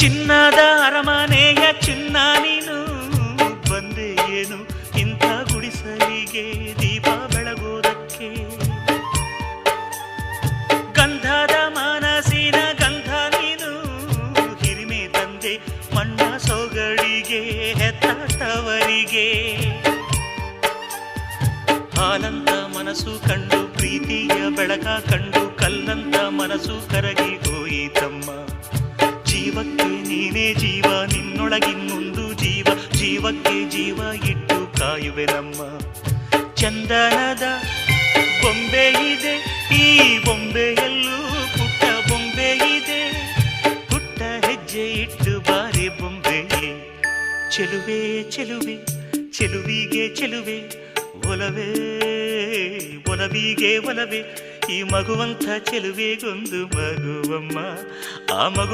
ಚಿನ್ನದ ಅರಮನೆಯ ಚಿನ್ನ ನೀನು ಬಂದೆ ಏನು ಇಂಥ ಗುಡಿಸಲಿಗೆ ದೀಪ ಬೆಳಗೋದಕ್ಕೆ. ಗಂಧದ ಮನಸ್ಸಿನ ಗಂಧ ನೀನು ಹಿರಿಮೆ ತಂದೆ ಮಣ್ಣ ಸೊಗಡಿಗೆ ಹೆತ್ತಾಟವರಿಗೆ. ಹಾಲಂತ ಮನಸ್ಸು ಕಂಡು ಪ್ರೀತಿಯ ಬೆಳಕ ಕಂಡು ಕಲ್ಲಂತ ಮನಸ್ಸು ಕರಗಿ ಹೋಯಿತಮ್ಮ. ಜೀವಕ್ಕೆ ನೀನೇ ಜೀವ ನಿನ್ನೊಳಗಿನ್ನೊಂದು ಜೀವ ಜೀವಕ್ಕೆ ಜೀವ ಇಟ್ಟು ಕಾಯುವೆ ನಮ್ಮ. ಚಂದನದ ಬೊಂಬೆ ಇದೆ ಈ ಬೊಂಬೆಯಲ್ಲೂ ಪುಟ್ಟ ಬೊಂಬೆ ಇದೆ. ಪುಟ್ಟ ಹೆಜ್ಜೆ ಇಟ್ಟು ಬಾರಿ ಬೊಂಬೆ. ಚೆಲುವೆ ಚೆಲುವೆ ಚೆಲುವಿಗೆ ಚೆಲುವೆ ಒಲವೇ ಒಲವಿಗೆ ಒಲವೇ. ಈ ಮಗುವಂಥ ಚೆಲುವೆಗೊಂದು ಮಗುವಮ್ಮ. ಆ ಮಗು